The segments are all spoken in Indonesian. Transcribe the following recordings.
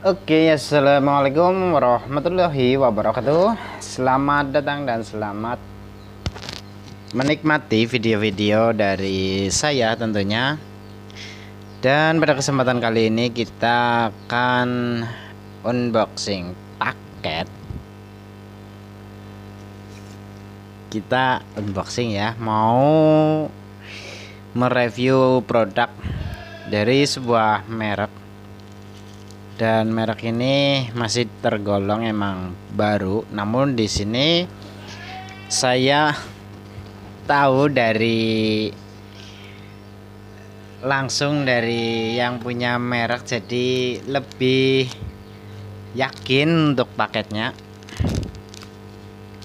Oke, assalamualaikum warahmatullahi wabarakatuh. Selamat datang dan selamat menikmati video-video dari saya tentunya. Dan pada kesempatan kali ini kita akan unboxing paket. Kita unboxing ya, mau mereview produk dari sebuah merek. Dan merek ini masih tergolong emang baru, namun di sini saya tahu langsung dari yang punya merek, jadi lebih yakin untuk paketnya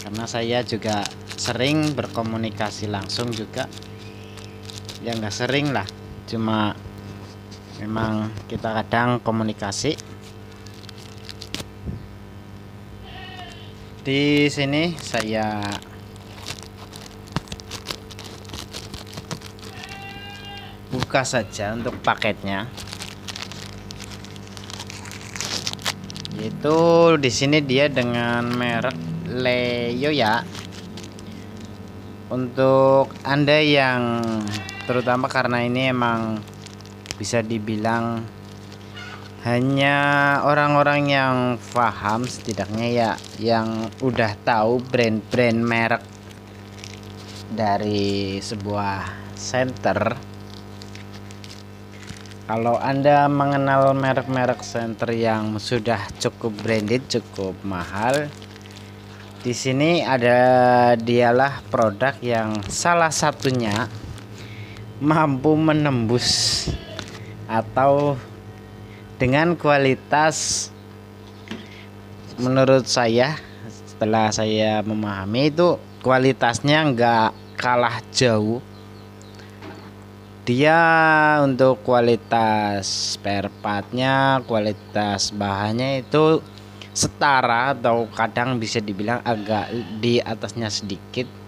karena saya juga sering berkomunikasi langsung juga, ya nggak sering lah, cuma memang kita kadang komunikasi. Di sini saya buka saja untuk paketnya. Itu di sini dia dengan merek Leo ya. Untuk Anda yang terutama karena ini emang bisa dibilang hanya orang-orang yang paham setidaknya ya, yang udah tahu brand-brand merek dari sebuah center. Kalau Anda mengenal merek-merek center yang sudah cukup branded, cukup mahal, di sini dialah produk yang salah satunya mampu menembus atau dengan kualitas, menurut saya setelah saya memahami itu kualitasnya nggak kalah jauh. Dia untuk kualitas spare partnya, kualitas bahannya itu setara atau kadang bisa dibilang agak di atasnya sedikit.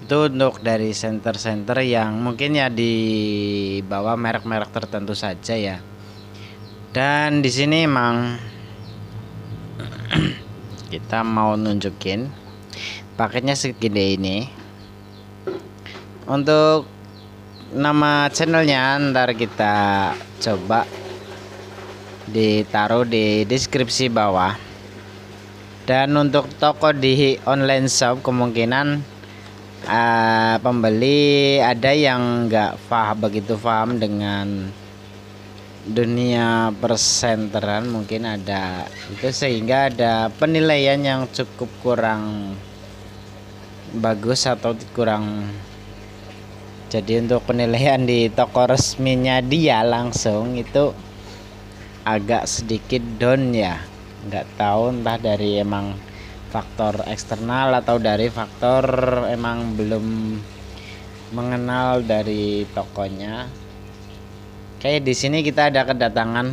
Itu untuk dari center-center yang mungkin ya di bawah merek-merek tertentu saja ya. Dan di sini emang kita mau nunjukin paketnya segede ini. Untuk nama channelnya ntar kita coba ditaruh di deskripsi bawah. Dan untuk toko di online shop kemungkinan pembeli ada yang nggak begitu paham dengan dunia persenteran, mungkin ada itu sehingga ada penilaian yang cukup kurang bagus atau kurang. Jadi untuk penilaian di toko resminya dia langsung itu agak sedikit down ya, nggak tahu entah dari emang faktor eksternal atau dari faktor emang belum mengenal dari tokonya. Kayak di sini kita ada kedatangan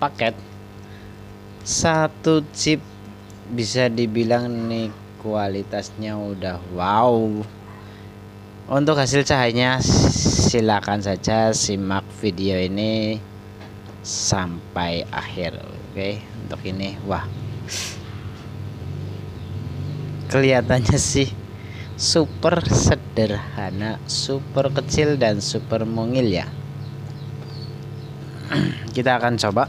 paket satu chip, bisa dibilang nih kualitasnya udah wow. Untuk hasil cahayanya silakan saja simak video ini sampai akhir. Oke, untuk ini wah, kelihatannya sih super sederhana, super kecil dan super mungil ya. Kita akan coba.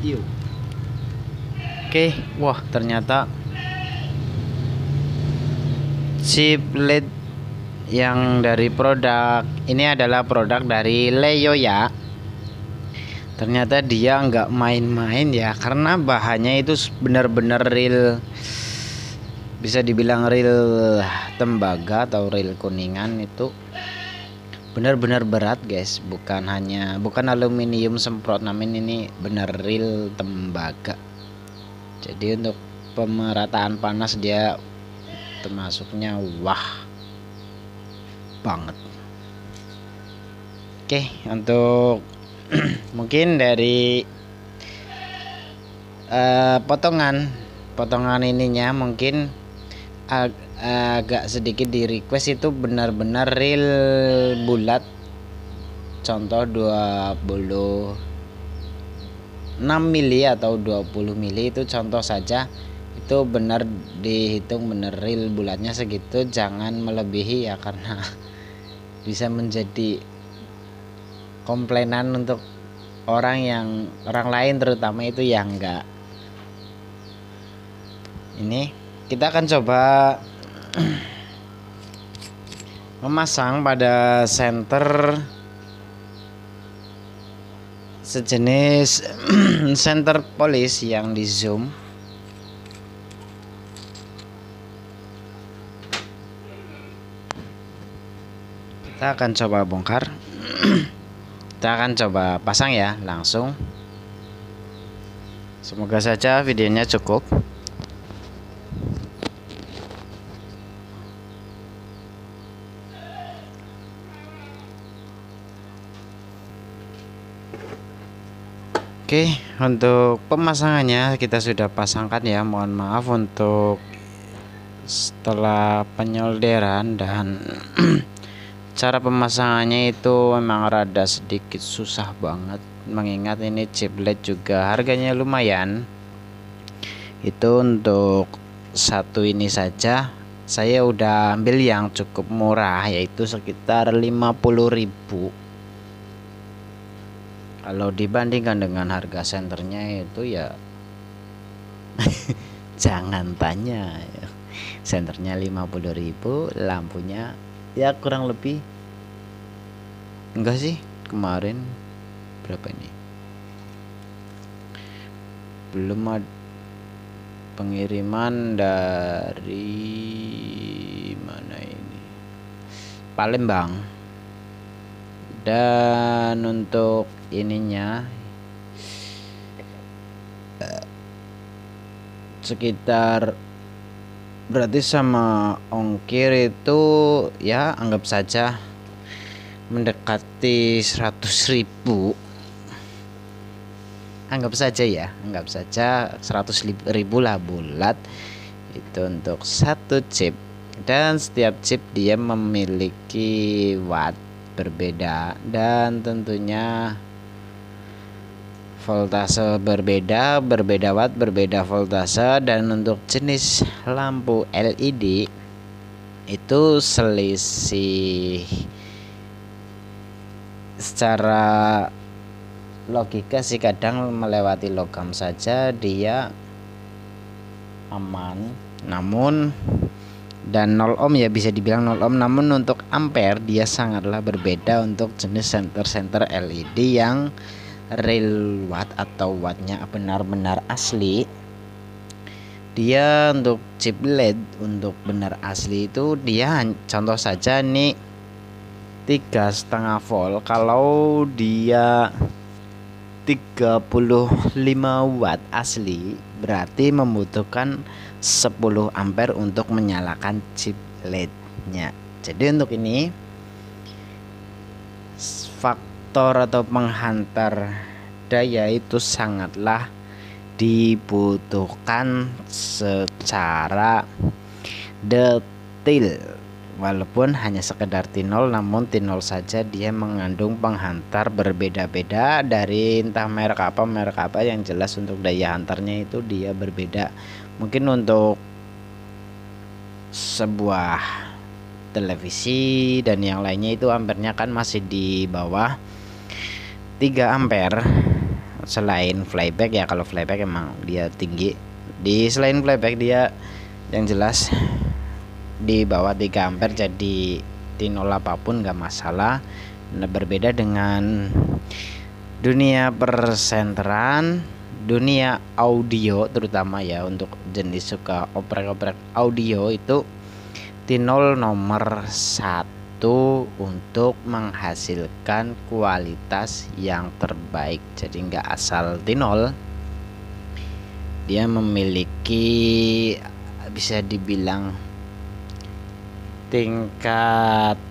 Yuk. Oke, wah ternyata chip LED yang dari produk ini adalah produk dari Leo ya. Ternyata dia nggak main-main ya, karena bahannya itu benar-benar real, bisa dibilang real tembaga atau real kuningan. Itu benar-benar berat guys, bukan aluminium semprot, namun ini benar real tembaga. Jadi untuk pemerataan panas dia termasuknya wah banget. Oke, untuk mungkin dari potongan ininya mungkin agak sedikit di request itu benar-benar real bulat, contoh 26 mili atau 20 mili itu contoh saja, itu benar dihitung benar real bulatnya segitu, jangan melebihi ya, karena bisa menjadi komplainan untuk orang lain terutama itu yang enggak. Ini kita akan coba memasang pada senter sejenis center polish yang di zoom. Kita akan coba bongkar. Kita akan coba pasang ya langsung. Semoga saja videonya cukup. Oke, untuk pemasangannya kita sudah pasangkan ya. Mohon maaf untuk setelah penyolderan dan cara pemasangannya itu memang rada sedikit susah banget, mengingat ini chip LED juga harganya lumayan. Itu untuk satu ini saja saya udah ambil yang cukup murah, yaitu sekitar 50.000. Kalau dibandingkan dengan harga senternya itu ya jangan tanya ya. Senternya 50.000, lampunya ya kurang lebih, enggak sih, kemarin berapa ini, belum ada pengiriman dari mana ini, Palembang. Dan untuk ininya sekitar, berarti sama ongkir itu ya anggap saja mendekati 100.000. Anggap saja ya, anggap saja 100.000 lah bulat itu untuk satu chip. Dan setiap chip dia memiliki watt berbeda dan tentunya voltase berbeda watt, berbeda voltase. Dan untuk jenis lampu LED itu selisih secara logika sih kadang melewati logam saja dia aman, namun dan 0 ohm ya, bisa dibilang 0 ohm, namun untuk ampere dia sangatlah berbeda untuk jenis senter LED yang real watt atau wattnya benar-benar asli. Dia untuk chip LED untuk benar asli itu dia contoh saja nih 3,5 volt. Kalau dia 35 watt asli berarti membutuhkan 10 ampere untuk menyalakan chip LED-nya. Jadi untuk ini faktor atau penghantar daya itu sangatlah dibutuhkan secara detail. Walaupun hanya sekedar T0, namun T0 saja dia mengandung penghantar berbeda-beda dari entah merek apa yang jelas untuk daya hantarnya itu dia berbeda. Mungkin untuk sebuah televisi dan yang lainnya itu ampernya kan masih di bawah 3 ampere. Selain flyback ya, kalau flyback emang dia tinggi. Selain flyback dia yang jelas di bawah 3 ampere, jadi T0 apapun nggak masalah. Nah, berbeda dengan dunia persenteran, dunia audio terutama ya, untuk jenis suka oprek-oprek audio itu T0 nomor 1 untuk menghasilkan kualitas yang terbaik. Jadi nggak asal T0, dia memiliki bisa dibilang tingkat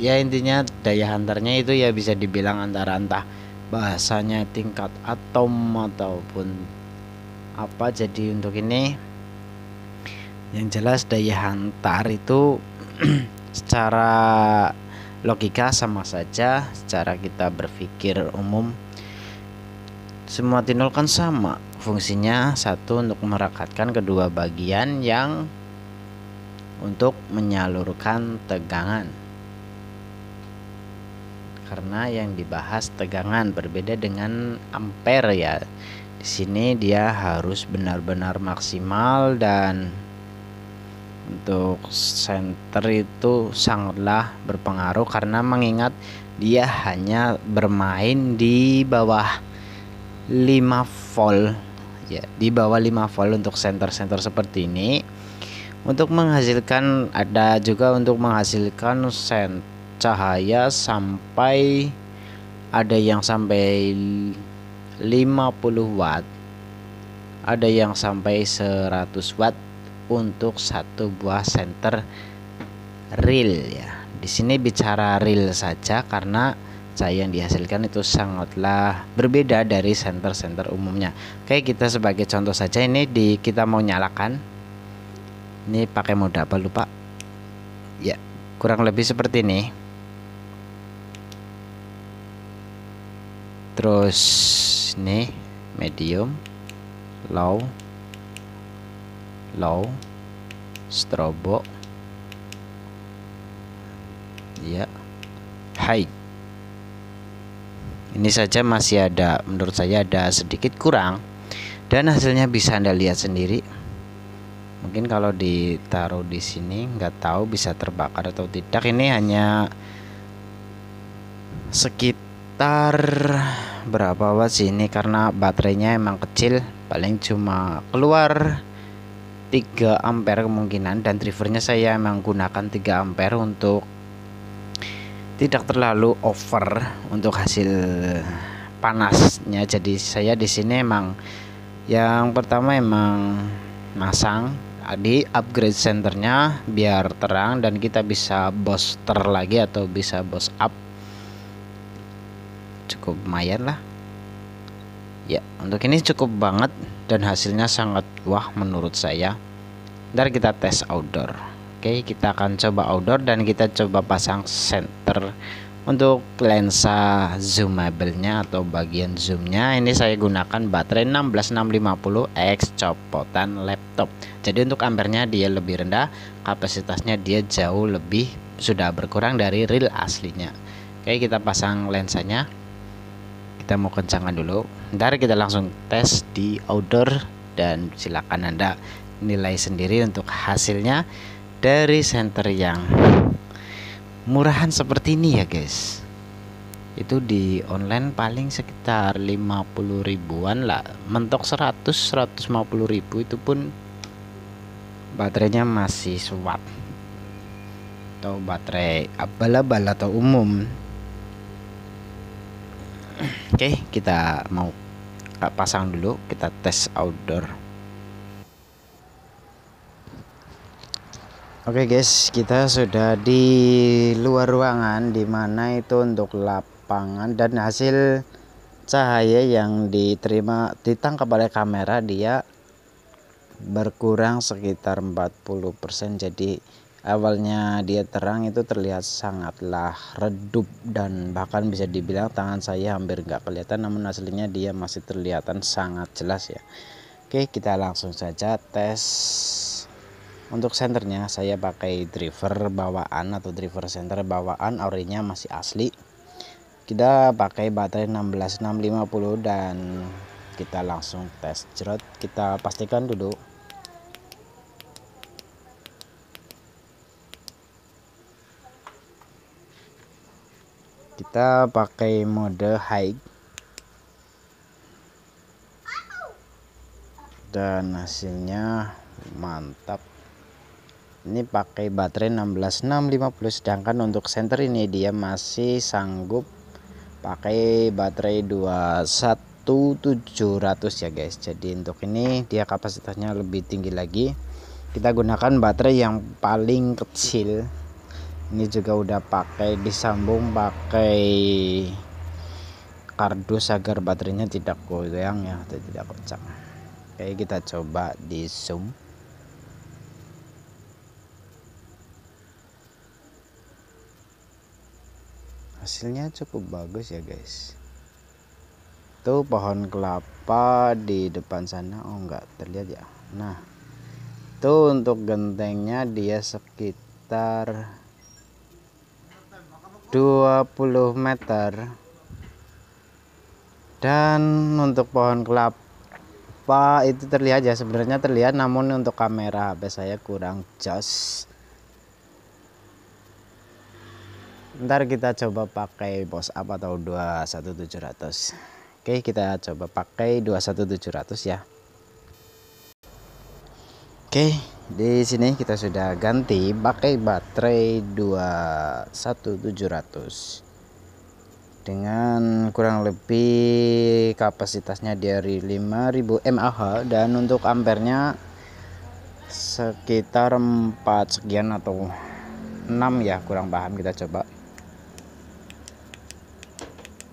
ya, intinya daya hantarnya itu ya bisa dibilang antara entah bahasanya tingkat atom ataupun apa. Jadi untuk ini Yang jelas daya hantar itu secara logika sama saja, secara kita berpikir umum semua tinol kan sama. Fungsinya satu untuk merekatkan kedua bagian yang untuk menyalurkan tegangan. Karena yang dibahas tegangan berbeda dengan ampere ya. Di sini dia harus benar-benar maksimal, dan untuk senter itu sangatlah berpengaruh karena mengingat dia hanya bermain di bawah 5 volt ya, di bawah 5 volt untuk senter-senter seperti ini. Untuk menghasilkan, ada juga untuk menghasilkan cahaya sampai, ada yang sampai 50 watt, ada yang sampai 100 watt untuk satu buah senter real ya. Di sini bicara real saja karena cahaya yang dihasilkan itu sangatlah berbeda dari senter-senter umumnya. Oke, kita sebagai contoh saja ini kita mau nyalakan. Ini pakai mode apa lupa? Ya, kurang lebih seperti ini. Terus ini medium, low, strobo, ya, high. Ini saja masih ada, menurut saya ada sedikit kurang, dan hasilnya bisa Anda lihat sendiri. Mungkin kalau ditaruh di sini nggak tahu bisa terbakar atau tidak. Ini hanya sekitar berapa watt sih ini, karena baterainya emang kecil, paling cuma keluar 3 ampere kemungkinan, dan drivernya saya emang gunakan 3 ampere untuk tidak terlalu over untuk hasil panasnya. Jadi saya di sini emang yang pertama emang masang di upgrade senternya biar terang, dan kita bisa booster lagi atau bisa boost up, cukup lumayan lah ya. Untuk ini cukup banget dan hasilnya sangat wah menurut saya. Ntar kita tes outdoor. Oke, kita akan coba outdoor dan kita coba pasang center untuk lensa zoomable-nya atau bagian zoomnya. Ini saya gunakan baterai 16650X copotan laptop. Jadi untuk ampernya dia lebih rendah, kapasitasnya dia jauh lebih, sudah berkurang dari real aslinya. Oke, kita pasang lensanya. Kita mau kencangkan dulu. Ntar kita langsung tes di outdoor, dan silakan Anda nilai sendiri untuk hasilnya dari center yang murahan seperti ini ya guys. Itu di online paling sekitar 50 ribuan lah, mentok 150 ribu itu pun baterainya masih watt atau baterai abal-abal atau umum. Oke, kita mau pasang dulu, kita tes outdoor. Oke guys, kita sudah di luar ruangan, dimana itu untuk lapangan, dan hasil cahaya yang ditangkap oleh kamera dia berkurang sekitar 40%. Jadi awalnya dia terang itu terlihat sangatlah redup, dan bahkan bisa dibilang tangan saya hampir nggak kelihatan, namun aslinya dia masih terlihatan sangat jelas ya. Oke, kita langsung saja tes. Untuk senternya saya pakai driver bawaan atau driver center bawaan, orinya masih asli. Kita pakai baterai 16650 dan kita langsung tes jerot. Kita pastikan dulu. Kita pakai mode high dan hasilnya mantap. Ini pakai baterai 16650, sedangkan untuk center ini dia masih sanggup pakai baterai 21700 ya guys. Jadi untuk ini dia kapasitasnya lebih tinggi lagi. Kita gunakan baterai yang paling kecil. Ini juga udah pakai disambung pakai kardus agar baterainya tidak goyang ya, atau tidak kocak. Oke, kita coba di zoom. hasilnya cukup bagus ya guys. Tuh pohon kelapa di depan sana, oh enggak terlihat ya. Nah tuh untuk gentengnya dia sekitar 20 meter. Dan untuk pohon kelapa itu terlihat ya, sebenarnya terlihat, namun untuk kamera HP saya kurang jos. Ntar kita coba pakai pose up atau 21700. Oke, kita coba pakai 21700 ya. Oke, di sini kita sudah ganti pakai baterai 21700 dengan kurang lebih kapasitasnya dari 5000 mAh, dan untuk ampernya sekitar 4 sekian atau 6 ya, kurang paham. Kita coba,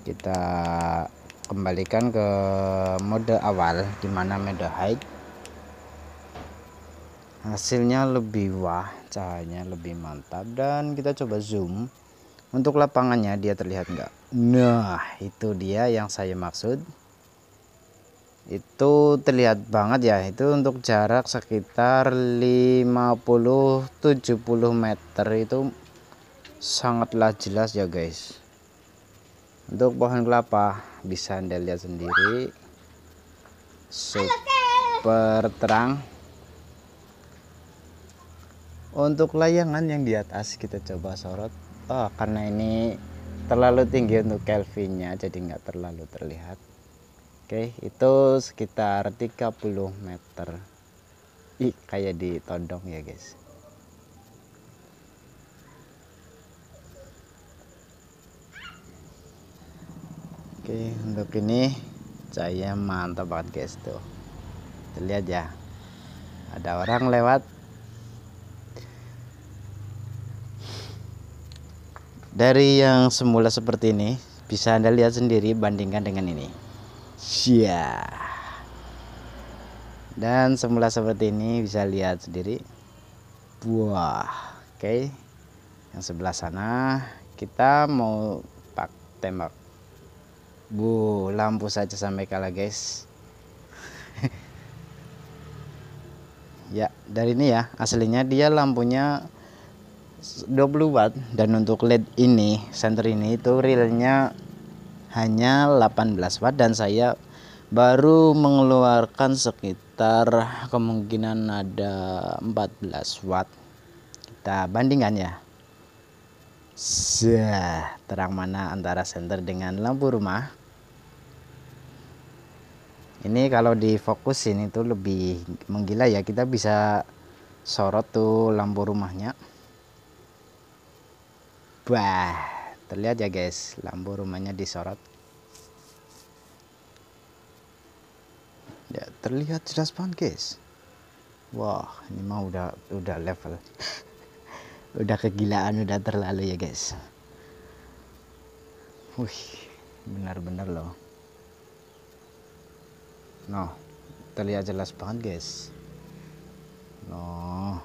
kita kembalikan ke mode awal, dimana mode high. Hasilnya lebih wah, cahayanya lebih mantap, dan kita coba zoom. Untuk lapangannya dia terlihat enggak? Nah itu dia yang saya maksud, itu terlihat banget ya. Itu untuk jarak sekitar 50-70 meter, itu sangatlah jelas ya guys. Untuk pohon kelapa bisa Anda lihat sendiri, super terang. Untuk layangan yang di atas kita coba sorot. Karena ini terlalu tinggi untuk Kelvinnya, jadi nggak terlalu terlihat. Oke, itu sekitar 30 meter. Kayak ditodong ya guys. Oke, untuk ini cahaya mantap banget guys. Tuh terlihat ya, ada orang lewat. Dari yang semula seperti ini bisa Anda lihat sendiri, bandingkan dengan ini. Dan semula seperti ini bisa lihat sendiri. Wah, oke. Yang sebelah sana kita mau tembak. Lampu saja sampai kalah guys. Ya, dari ini ya, aslinya dia lampunya 20 watt, dan untuk LED ini, senter ini itu realnya hanya 18 watt, dan saya baru mengeluarkan sekitar kemungkinan ada 14 watt. Kita bandingkan ya. Terang mana antara senter dengan lampu rumah. Ini kalau difokusin itu lebih menggila ya, kita bisa sorot tuh lampu rumahnya. Wah, terlihat ya guys, lampu rumahnya disorot. Ya, terlihat jelas banget guys. Wah, ini mah udah level. Udah kegilaan, udah terlalu ya guys. Wih, benar-benar loh. Noh, terlihat jelas banget guys. Noh,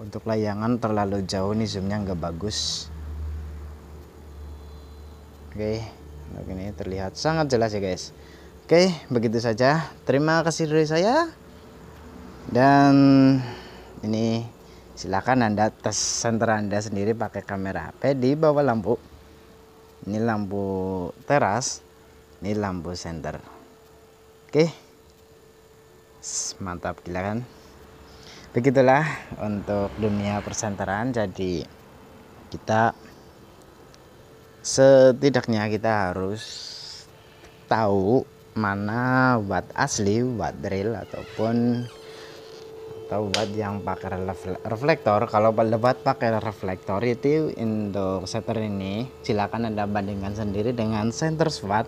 untuk layangan terlalu jauh nih, zoomnya nggak bagus. Oke, ini terlihat sangat jelas ya guys. Oke, begitu saja. Terima kasih dari saya. Dan ini silakan Anda tes senter Anda sendiri pakai kamera HP di bawah lampu. Ini lampu teras, ini lampu senter. Oke, mantap gila kan. Begitulah untuk dunia persenteran. Jadi kita setidaknya kita harus tahu mana watt asli, watt real, ataupun watt yang pakai reflektor. Kalau watt pakai reflektor itu untuk senter ini silakan Anda bandingkan sendiri dengan center watt,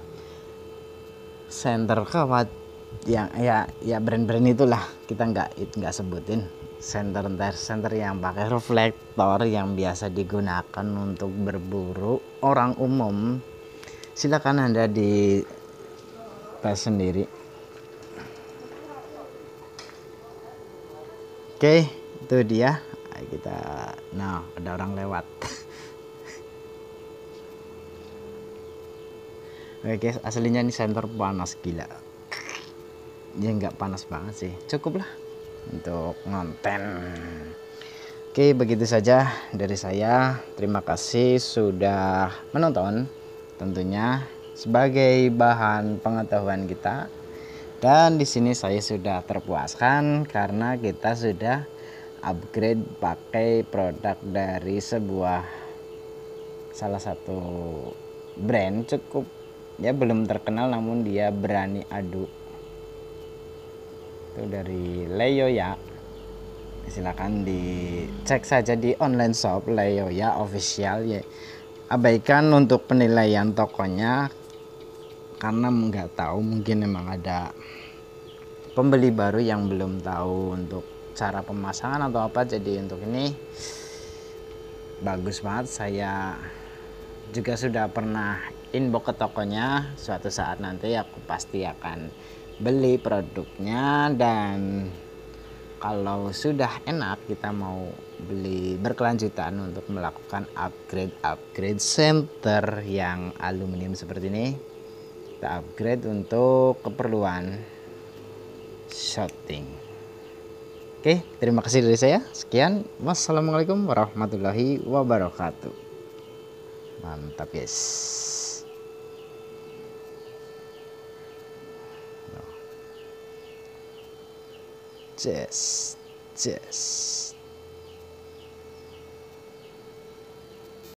center watt yang ya brand-brand itulah, kita nggak sebutin. Center yang pakai reflektor yang biasa digunakan untuk berburu orang umum, silakan Anda di tes sendiri. Oke, itu dia kita. Nah, ada orang lewat. Oke guys, aslinya ini senter panas gila. Ya nggak panas banget sih, cukup lah untuk konten. Oke, begitu saja dari saya. Terima kasih sudah menonton. Tentunya sebagai bahan pengetahuan kita. Dan di sini saya sudah terpuaskan karena kita sudah upgrade pakai produk dari salah satu brand cukup ya belum terkenal, namun dia berani adu. Itu dari Leioya. Silakan dicek saja di online shop Leioya official ya. Abaikan untuk penilaian tokonya karena nggak tahu, mungkin memang ada pembeli baru yang belum tahu untuk cara pemasangan atau apa. Jadi untuk ini bagus banget. Saya juga sudah pernah inbox ke tokonya. Suatu saat nanti aku pasti akan beli produknya, dan kalau sudah enak kita mau beli berkelanjutan untuk melakukan upgrade center yang aluminium seperti ini. Kita upgrade untuk keperluan shooting. Oke, terima kasih dari saya. Sekian, wassalamualaikum warahmatullahi wabarakatuh. Mantap guys. Yes.